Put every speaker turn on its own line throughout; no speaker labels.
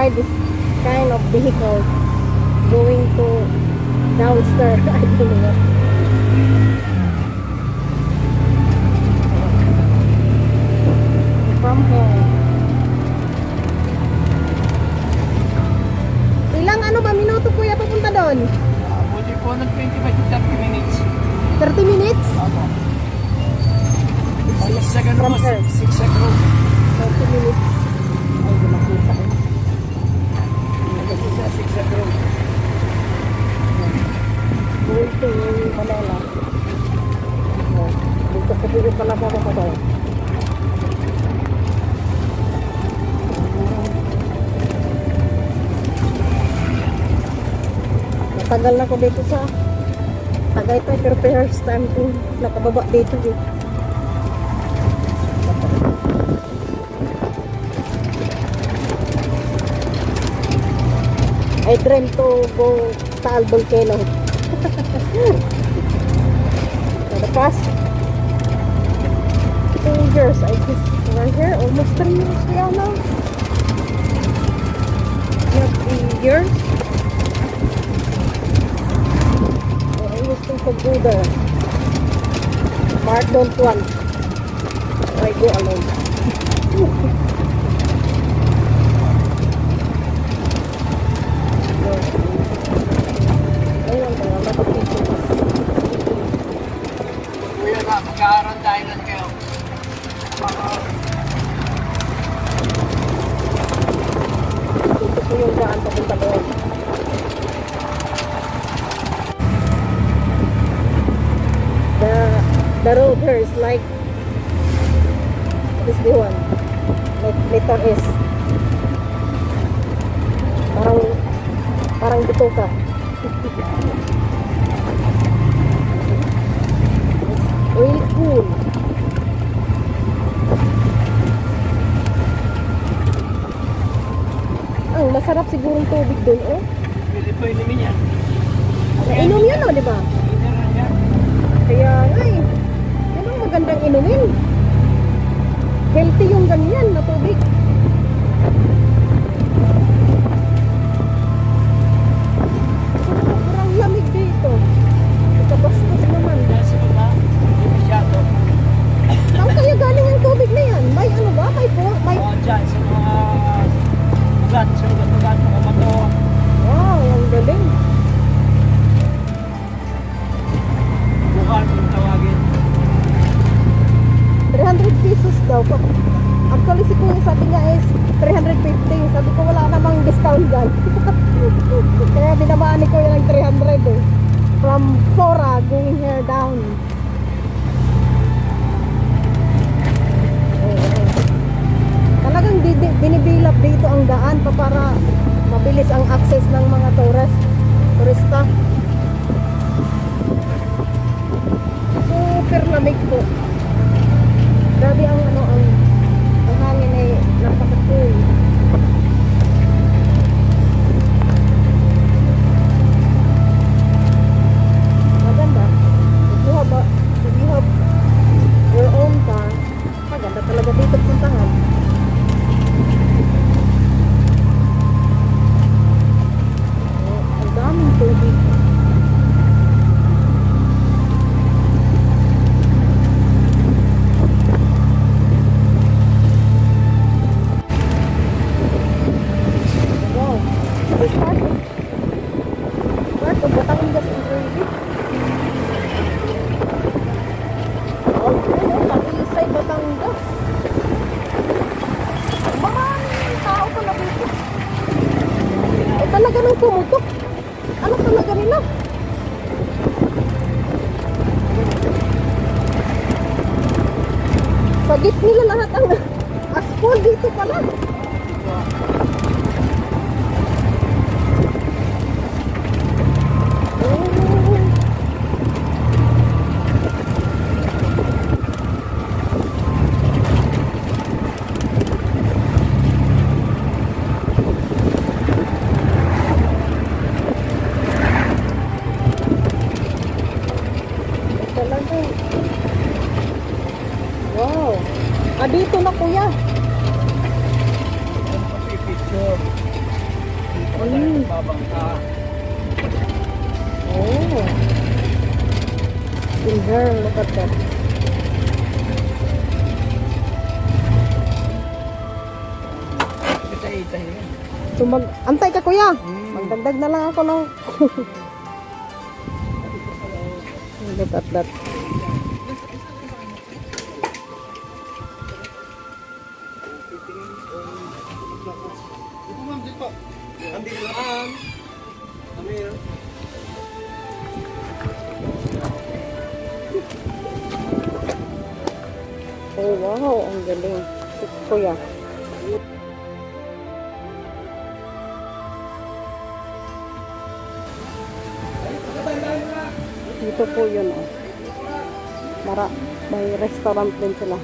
ride this kind of vehicle going to downstairs. I don't know. From home. Ilang ano ba minuto kuya papunta doon?
Pwede po ng 25 to 30 minutes.
30 minutes?
Opo. 6 seconds
From
po,
here.
6 seconds.
30 minutes. Ay, di makita eh.
Kasi sa 6 seconds.
Going to Manila. Dito sa dito pala po ako ba? Matagal na ko dito sa Tagaytay pero first time ko nakababa dito eh. I dream to go Taal Volcano. For the past 2 years, I guess we're here. Almost 3 years we are now. Not 3 years. So I used to go there. Mark don't want. So I go alone.
Kuya na, mag-aaral Thailand kayo.
Dito po yung daan papunta doon. The road here is like this the one. Like letter S. Parang dito ka. Oil pool. Ang masarap siguro yung tubig doon, oh.
Pwede po inumin yan.
Nainom yan, oh, di ba?
Mineral yan.
Kaya nga eh. Yan ang magandang inumin. Healthy yung ganyan na tubig. Sobrang lamig dito. Ikabastos naman.
Dahil sa baba, hindi masyado.
Saan kaya galing ang tubig na yan? May ano ba? May...
O dyan, sa mga ugat, mga bato.
Wow, ang galing.
Bukal, kung tawagin.
300 pesos daw. Actually si Kuya sabi niya is 350. Sabi ko wala namang discount dyan. Kaya binamaan ni Kuya ng 300 eh. From Sora going here down. Talagang binibilap dito ang daan pa para mabilis ang access ng mga turista. Super lamig po. Grabe ang ang hangin ay napaka-cool. Maganda. If you have your own car, maganda talaga dito puntahan. Ang daming tubig. Wow. This part of Batangas and Ruby. Okay, Talisay, Batangas. Maraming tao pala dito. Eh talaga nang tumutok. Ano talaga nila? Sagit nila lahat ang asphalt dito pala.
bangka.
Oh. Silver, look at that.
Itay-itay yan.
So antay ka kuya. Magdagdag na lang ako ng look at that.
Ito ma'am, dito. Andi lang. Amir.
Oh wow, ang galing. Kuya. Dito po yun oh. May restaurant din sila.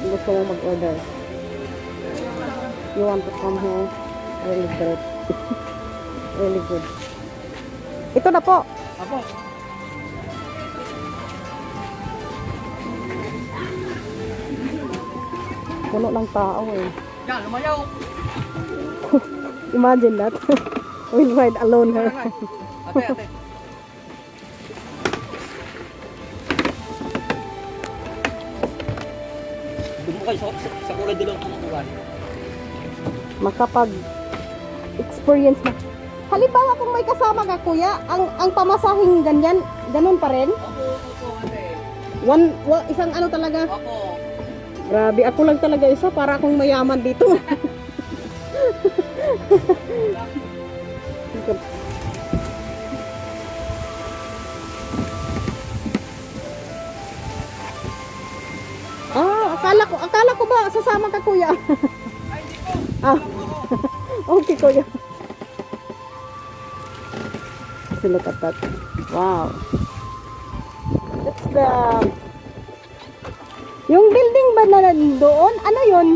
Kung gusto mo mag-order. You want to come here? Really good. Really good. Ito na po.
Apo.
Puno ng tao eh.
Yan, lumayaw.
Imagine that. We'll ride alone here.
Ate, ate. Doon mo kayo sa kulay dilaw kumukuhan.
Makapag-experience na. Halimbawa kung may kasama ka kuya, ang pamasahing ganyan, ganun pa rin?
Opo, ate.
Isang ano talaga?
Opo.
Grabe, ako lang talaga isa para akong mayaman dito. Akala ko ba sasama ka kuya?
Ay, hindi po.
Ah. Okay kuya. So look at that. Wow. That's the yung building ba na doon? Ano yun?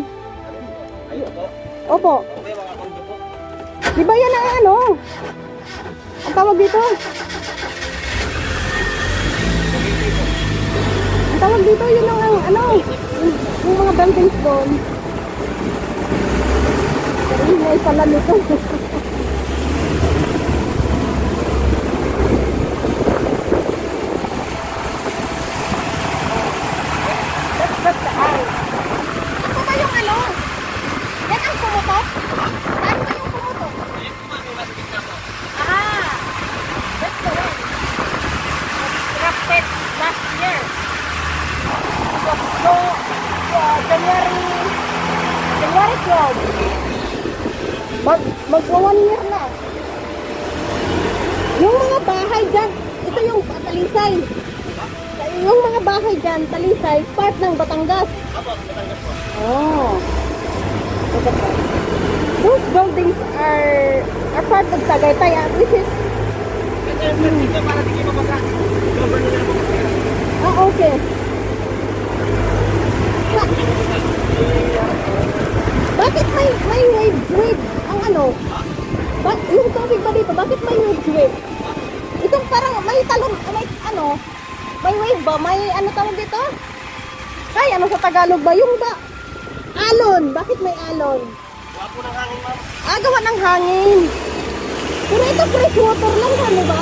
Ay, ito po.
Opo.
Okay, mga kondo po.
Di ba yan ang ano? Ang tawag dito? Ang tawag dito yun ang ano? Yung mga buildings doon. Pero may pala nito. That's the eye. Ito ba yung ano? Yan ang pumutok? Saan ba yung pumutok? Ah! That's the one. Constructed last year. So, January 12. Mag 1 year na. Yung mga bahay dyan, ito yung Talisay. Yung mga bahay dyan, Talisay, part ng Batangas.
Apo, Batangas po.
Oh. Those buildings are part of Tagaytay, which is
Dito para di kayo mabasa. Governor na po.
okay. Bakit may wave ang ano? Yung tubig ba dito? Bakit may wave? Itong parang may talon, may ano? May wave ba? May ano tawag dito? Ay, ano sa Tagalog ba? Yung ba? Alon. Bakit may alon?
Gawa po ng hangin, ma'am.
Gawa ng hangin. Pero ito fresh water lang, ano ba?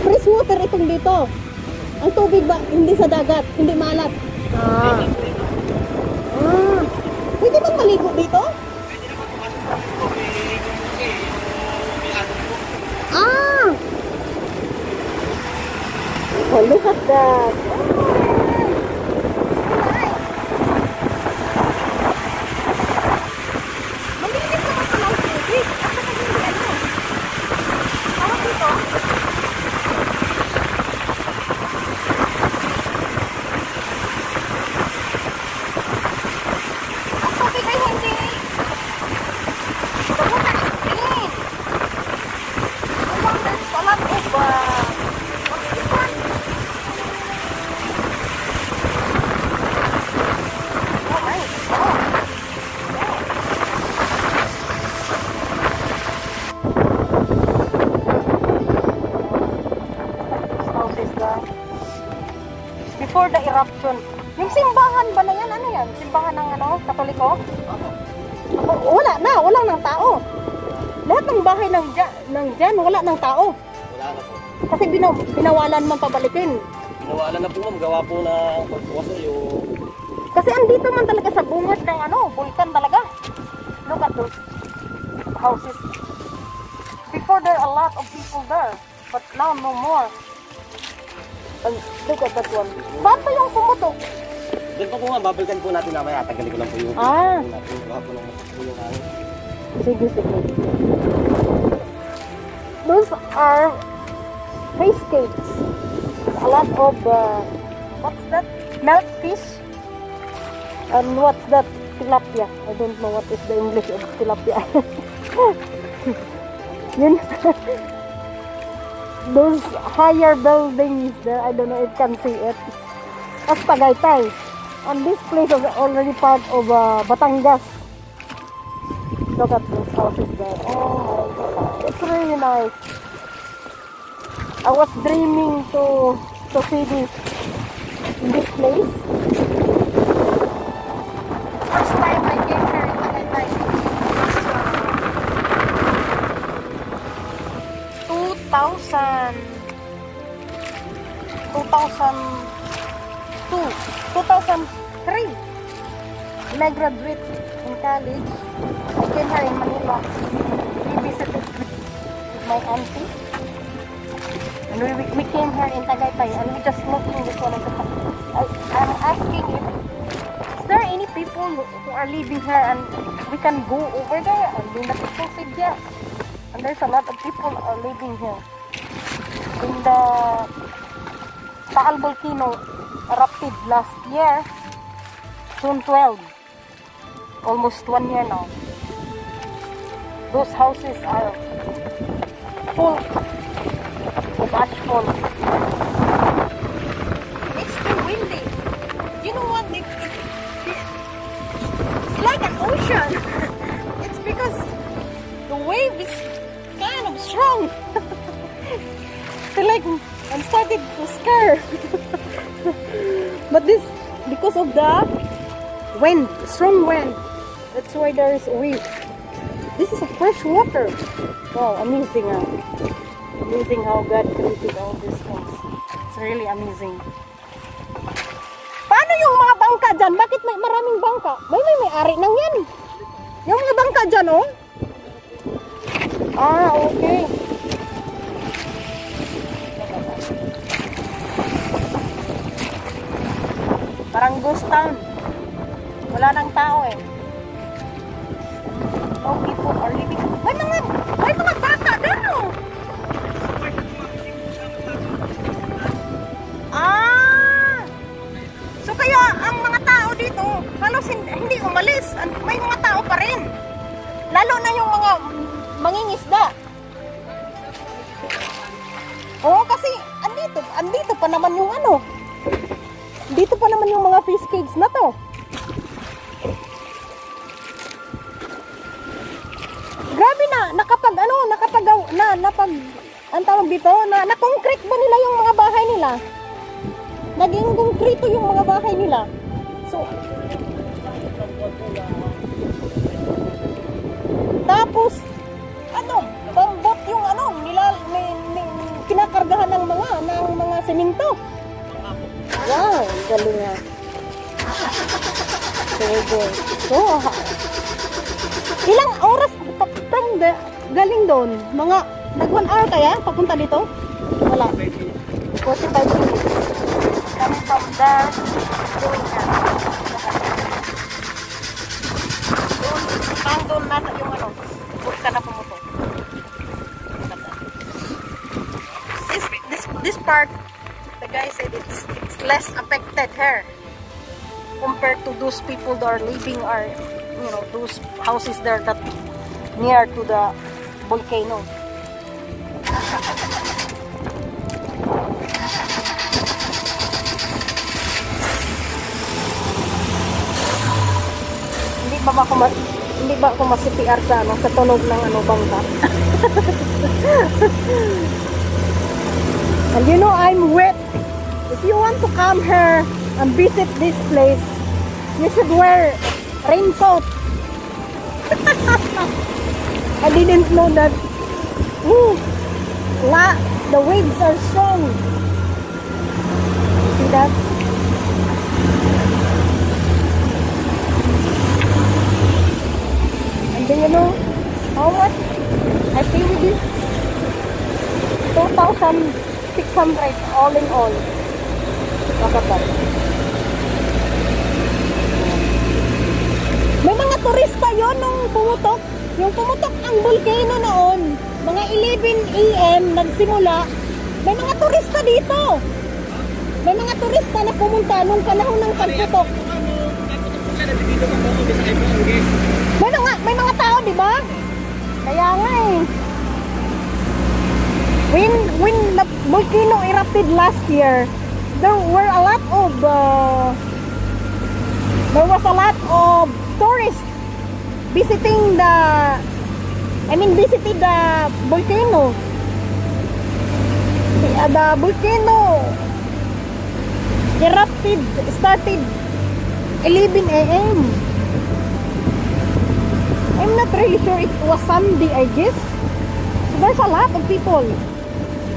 Fresh water itong dito. Ang tubig ba? Hindi sa dagat. Hindi maalat. Pwede bang maligo dito?
Pwede naman pumasok sa po. May alon po.
Oh, look at that. Malinis naman pala ang tubig. At saka hindi ano. Tawag dito. Ang tubig ay hindi. Bago na screen. Ang there's a lot of before the eruption. Yung simbahan ba na yan? Ano yan? Simbahan ng ano? Katoliko?
Apo.
Wala na, wala nang tao. Lahat ng bahay ng dyan, wala nang tao.
Wala na po.
Kasi binawalan man pabalikin.
Ginawalan na po ma'am, gawa po na pagpuwas yung...
Kasi andito man talaga sa bungad ng vulkan talaga. Look at those houses. Before there are a lot of people there, but now no more. And look at that one. Saan ba yung pumutok?
Doon po ma'am, babalikan po natin namaya. Tagalin ko lang po yung...
Ah.
Gawa po ng yung hangin.
Sige, sige. Those are face cakes. A lot of, what's that? Melt fish. And what's that? Tilapia. I don't know what is the English of tilapia. Yun. Those higher buildings there, I don't know if you can see it. As Tagaytay. And this place is already part of Batangas. Look at those houses there. Oh my God. It's really nice. I was dreaming to see this in this place. First time I came here in Tagaytay. 2003. When I graduate in college, I came here in Manila. We visited with my auntie. And we came here in Tagaytay and we just looking this one. I'm asking if there any people who are living here and we can go over there, and then the people said yes. And there's a lot of people are living here. In the Taal volcano erupted last year, June 12. Almost 1 year now. Those houses are full of ashfall. It's too windy. You know what? It's like an ocean. It's because the wave is kind of strong. I feel like I'm starting to scare. But this, because of the wind, strong wind, that's why there is a wave. This is a fresh water. Wow, amazing. Amazing how God created all these things. It's really amazing. Paano yung mga bangka dyan? Bakit may maraming bangka? May-ari nang yan. Yung mga bangka dyan, oh. Ah, okay. Parang ghost town. Wala nang tao eh. No people are living. May mga bata doon, oh. Ah! So kaya ang mga tao dito halos hindi umalis. May mga tao pa rin. Lalo na yung mga mangingisda. Oo, kasi andito pa naman yung dito pa naman yung mga fish cakes na to. Grabe na, ang tawag dito, na-concrete ba nila yung mga bahay nila? Naging konkreto yung mga bahay nila. So, tapos, pambot yung kinakargahan ng mga semento. Wow, galing nga. So, ilang oras from galing doon? Mga nag 1 hour kaya papunta dito? Wala. 45 minutes. Coming from there, going here. Doon na yung vulkan na pumutok. This part, the guy said it's less affected here compared to those people that are living those houses there that near to the volcano. Hindi ba ako ma-CPR sa tunog ng bangka? And you know I'm wet. If you want to come here and visit this place, you should wear raincoat. I didn't know that. Ooh, the waves are strong. See that? And then you know how much I pay with this? 2,600 all in all. Look at that. May mga turista yon nung pumutok. Yung pumutok ang volcano noon, mga 11 AM nagsimula. May mga turista dito. May mga turista na pumunta nung panahon ng pagputok. May mga tao, di ba? Kaya nga eh. When the volcano erupted last year, there was a lot of tourists visiting visited the volcano. The volcano started 11 AM. I'm not really sure, it was Sunday, I guess. So there's a lot of people.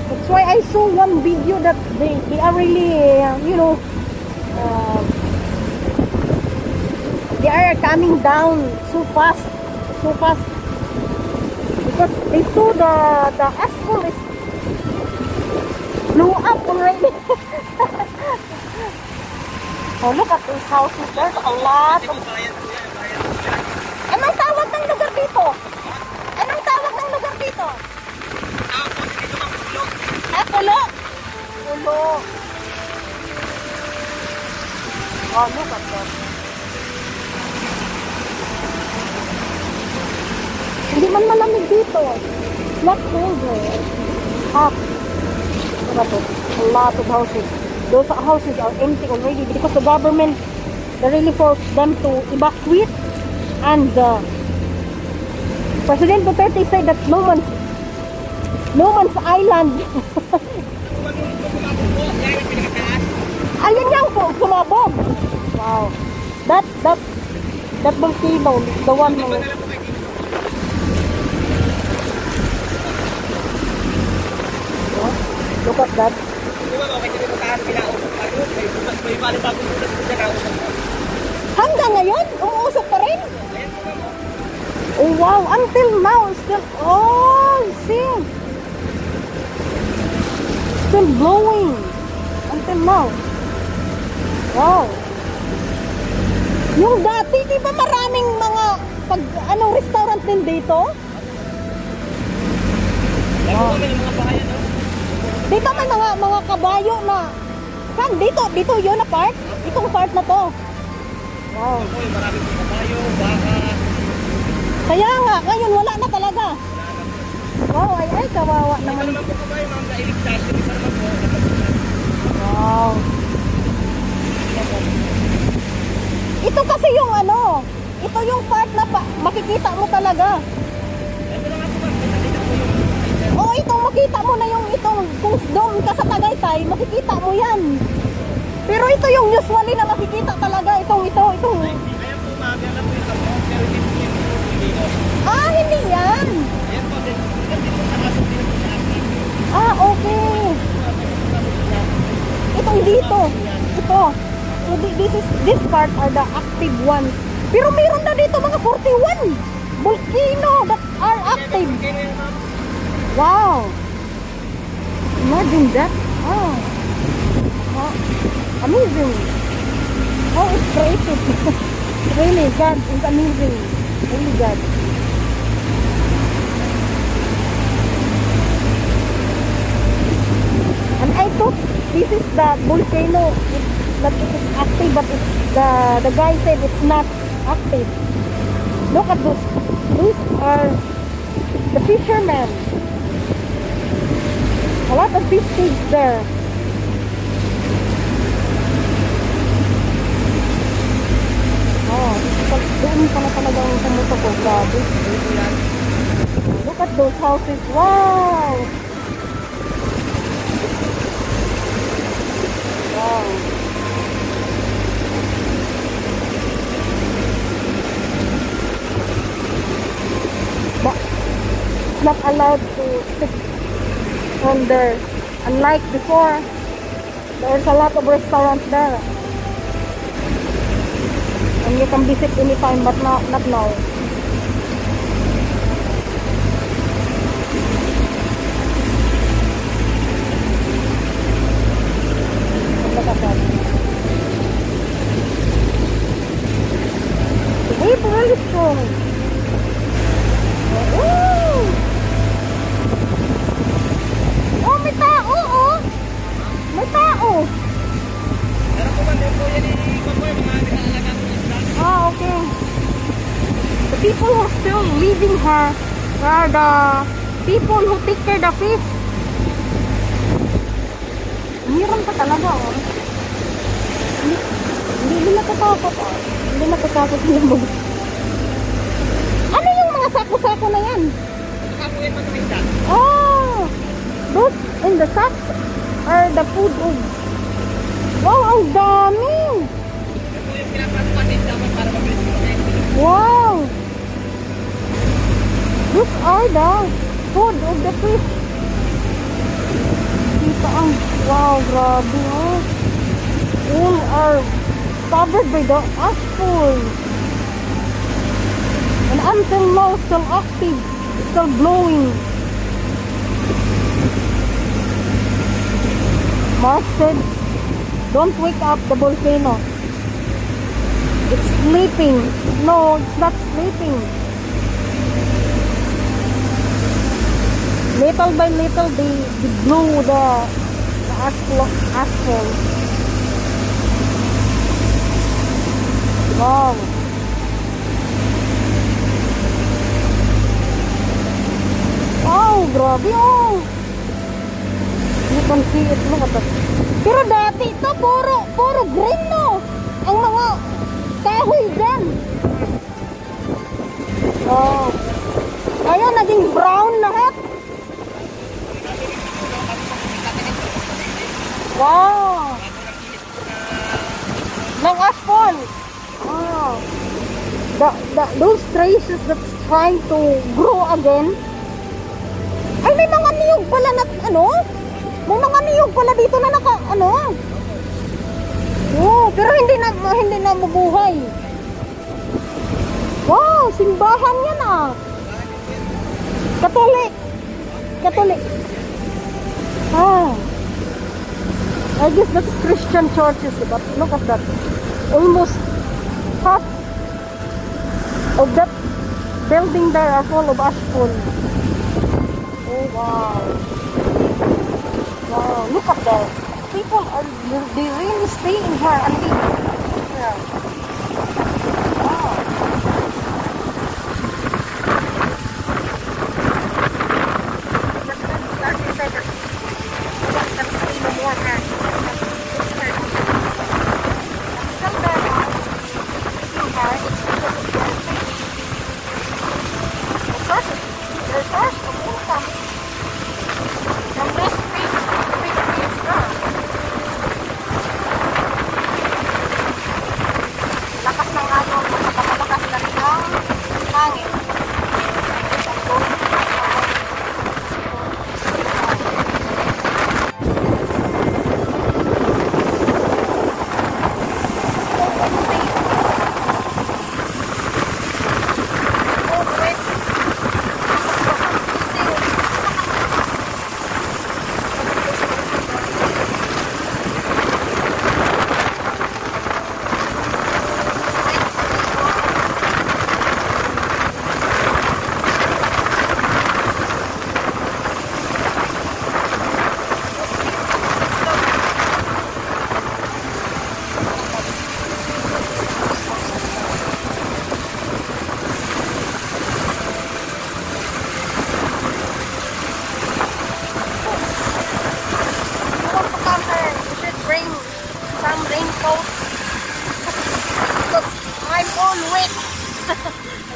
That's why I saw one video that they are really, they are coming down so fast, because they saw the asphalt is blew up already. Oh, look at these houses. There's a lot of... Anong tawag ng lugar dito? Anong tawag ng lugar dito? Pulo. Pulo. Oh, look at that. Hindi man malamig dito. It's not cold. It's hot. Look at it. A lot of houses. Those houses are empty already because the government, they really forced them to evacuate. And President Duterte said that no man's island. Ayun yan po, sumabog. Wow. That volcano, the one na... Look at that. Hanggang ngayon, umuusok pa rin? Oh wow, until now, still, oh, see. Still blowing. Until now. Wow. Yung dati, di ba maraming mga restaurant din dito? Wow. Dito may mga kabayo na. Saan? Dito yun na part? Itong part na to. Wow.
Maraming kabayo, baka.
Kaya nga, ngayon wala na talaga. Wow, ay kawawa naman.
Ito naman po kabayo, ma'am, na-iligtas.
Wow. Ito kasi yung ito yung part na makikita mo talaga. Oo, itong makita mo na yung kung doon ka sa Tagaytay, makikita mo yan. Pero ito yung usually na makikita talaga, itong.
Ayan po, ma'am, yan lang po yung tamo, pero hindi po yan po dito.
Ah, hindi yan.
Ayan po, hindi po nakasubin po sa akin.
Ah, okay. Itong dito. Ito. So this part are the active ones. Pero meron na dito mga 41 volcano that are active. Wow. Imagine that. Oh. Amazing. How it's created. Really, God is amazing. Really, God. And I thought this is the volcano. That it is active, but it's the guy said it's not active. Look at those. Those are the fishermen. A lot of fish pigs there. Oh, doon pala talaga ang pumutok ko. Grabe. Look at those houses. Wow! Wow. not allowed to sit on there. Unlike before, there's a lot of restaurants there. And you can visit anytime, but not now. Wave really strong. Oh! Oh, may tao, oh! May tao!
Pero po ba po yan mga nag-aalagang isla?
Ah, okay. The people who are still leaving her are the people who take care of the fish. Meron pa talaga, oh. Hindi natatakot, oh. Hindi natatakot yung mga. Ano yung mga sako-sako na yan?
Saka po yan mga isda.
Oh! Those in the sacks are the food of. Wow, ang dami!
Ito po yung pinapaspasin dapat para mabilis po kayo.
Wow! These are the food of the fish. Kita ang, wow, grabe, oh. All are covered by the asphalt. And until now, still active, still blowing. Mark said, don't wake up the volcano. It's sleeping. No, it's not sleeping. Little by little, they blew the asphalt. Wow. Oh, grabe, oh. You can see it, look at that. Pero dati ito, puro green, no? Ang mga kahoy dyan. Oh. Ayun, naging brown lahat. Wow. Ng asphalt. Oh. Those traces that's trying to grow again. Ay, may mga niyog pala na, ano? May mga niyog pala dito na ano? Oh, pero hindi na mabuhay. Wow, simbahan yan, ah. Katolik. Ah. I guess that's Christian churches, but look at that. Almost half of that building there are full of asphalt. Oh, wow. Wow, look at that. People they really stay in here and live here. Wow.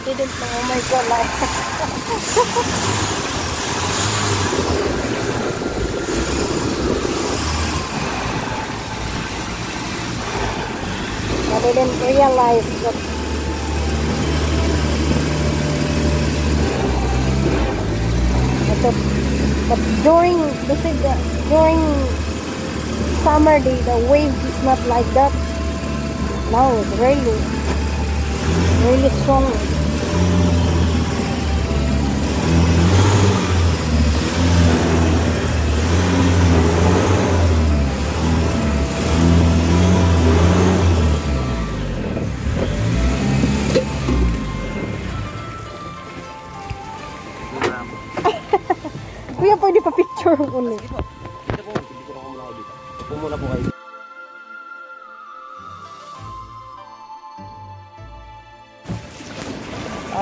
I didn't know. Oh my god, like I didn't realize that But during during summer day, the wave is not like that. Now it's really strong. Kuya, pwede pa picture ulit.
Dito po, dito ako muna dito. Upo muna po kayo.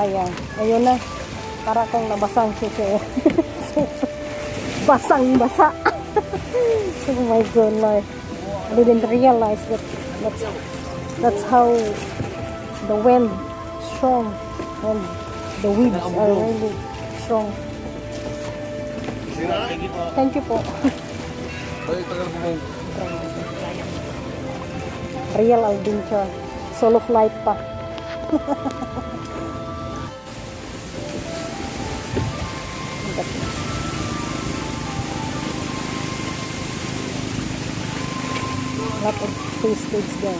Ayan, ayun na. Para kang nabasang susi. Basang-basa. Oh my God, Lord. I didn't realize that's how the wind strong and the waves are really strong. Thank you po. Real adventure. Solo flight pa. Lot of wastage there.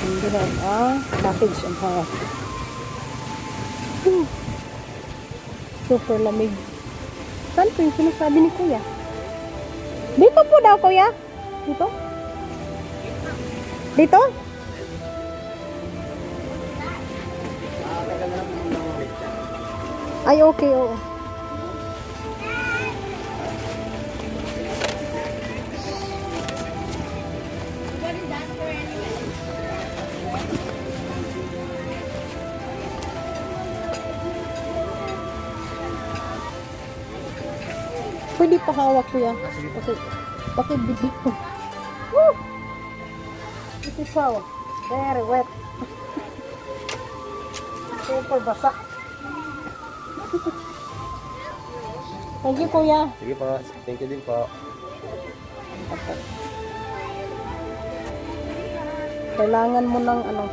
Hindi na package and half. Super lamig. Saan po yung sinasabi ni Kuya? Dito po daw, Kuya? Dito? Dito? Ay, okay, oo. Pwede pa hawak, Kuya. Pakibili ko. Woo! This is how very wet. Super basa. Thank you, Kuya.
Sige po, thank you din po.
Kailangan mo ng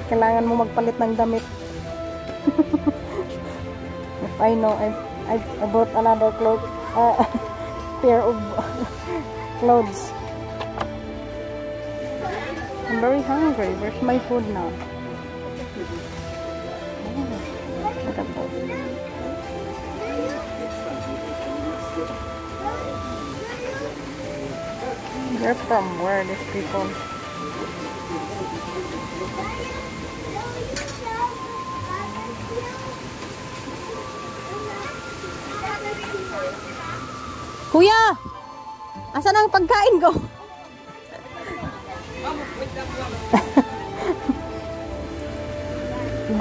kailangan mo magpalit ng damit. If I know, I bought another pair of clothes. I'm very hungry. Where's my food now? Look at that. They're from where, these people? Kuya! Asan ang pagkain ko?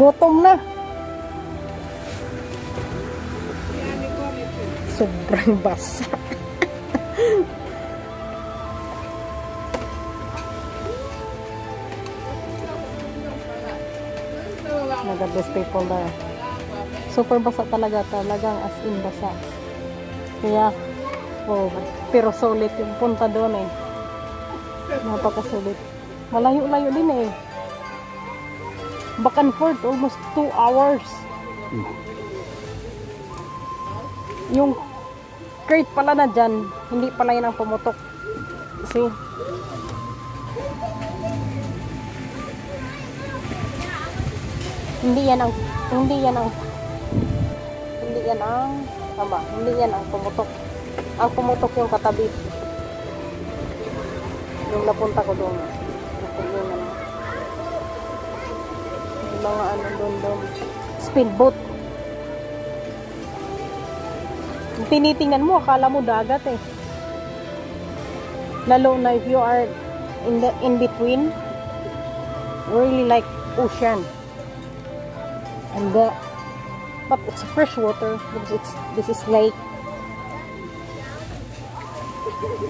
Gutom na. Sobrang basa. Look at these people there. Super basa talaga. Talagang as in basa. Kaya, oh, pero solid yung punta doon eh. Napakasulit. Malayo-layo din eh. Back and forth, almost 2 hours. Yung crate pala na dyan, hindi pala yun ang pumutok. See? Hindi yan ang pumutok. Ang pumutok yung katabi. Yung napunta ko doon. Yung mga doon. Speedboat. Tinitingnan mo, akala mo dagat eh. Lalo na if you are in between, really like ocean. And but it's fresh water because this is lake.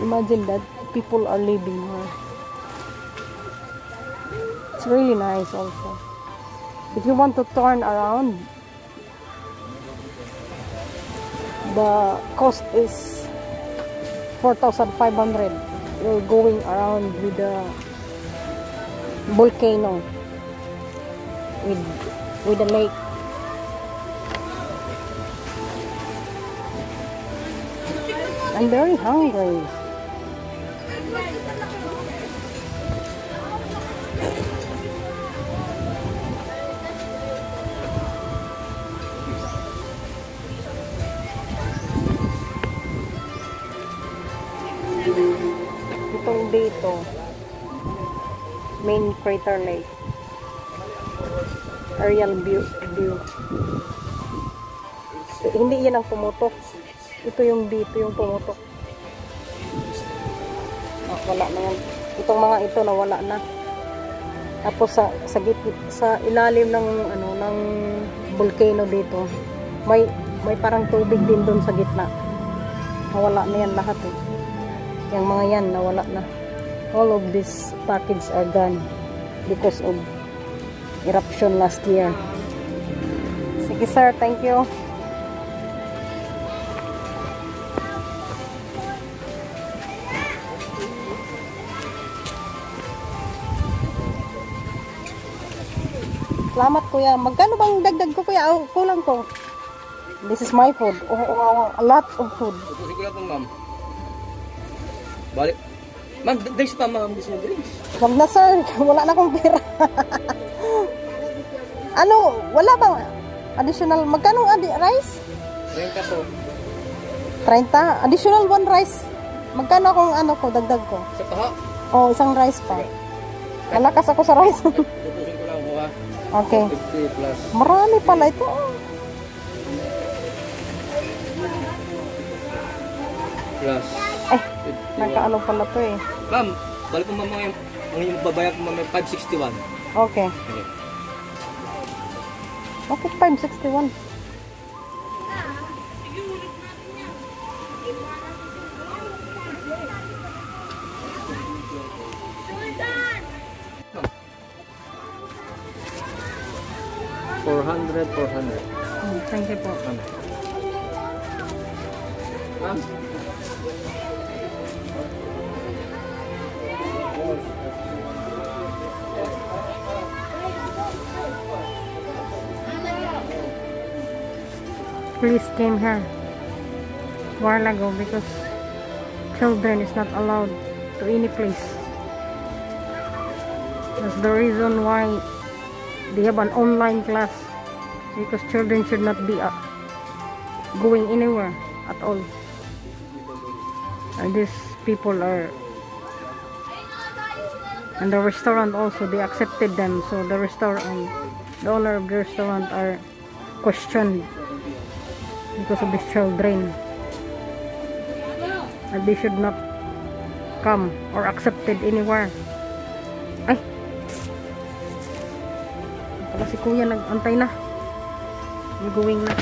Imagine that people are living here. It's really nice also. If you want to turn around, the cost is 4,500. You're going around with the volcano, with the lake. I'm very hungry. Itong dito, main crater lake. Aerial view. Hindi yan ang pumutok. Ito yung dito yung pumutok. Wala na yan. Itong mga ito nawala na. Tapos sa ilalim ng ng volcano dito, may parang tubig din doon sa gitna. Nawala na yan lahat eh. Yung mga yan nawala na. All of this package are gone because of eruption last year. Sige sir, thank you. Salamat kuya. Magkano bang dagdag ko kuya? Oh, kulang ko. This is my food. A lot of food.
Sige lang ma'am. Balik. Ma'am, drinks pa ma'am. Gusto mo drinks?
Wag na sir. Wala na akong pera. Ano? Wala bang additional? Magkano rice?
30 po.
30? Additional 1 rice. Magkano akong ko dagdag ko?
Sa paha?
Oh, isang rice pa. Malakas ako sa rice.
Tutusin ko lang po ha.
Okay.
50 plus.
Marami pala ito.
Plus.
Eh, nakaano pala to eh.
Ma'am, balik po ma'am yung babayag po ma'am 561.
Okay.
Okay.
Bakit 561?
$400.
Thank you po.
Ma'am.
Police came here a while ago because children is not allowed to any place. That's the reason why they have an online class, because children should not be going anywhere at all. And these people are, and the restaurant also, they accepted them, so the restaurant, the owner of the restaurant are questioned because of these children, and they should not come or accepted anywhere. Ay, pala si kuya nag-antay na, going na.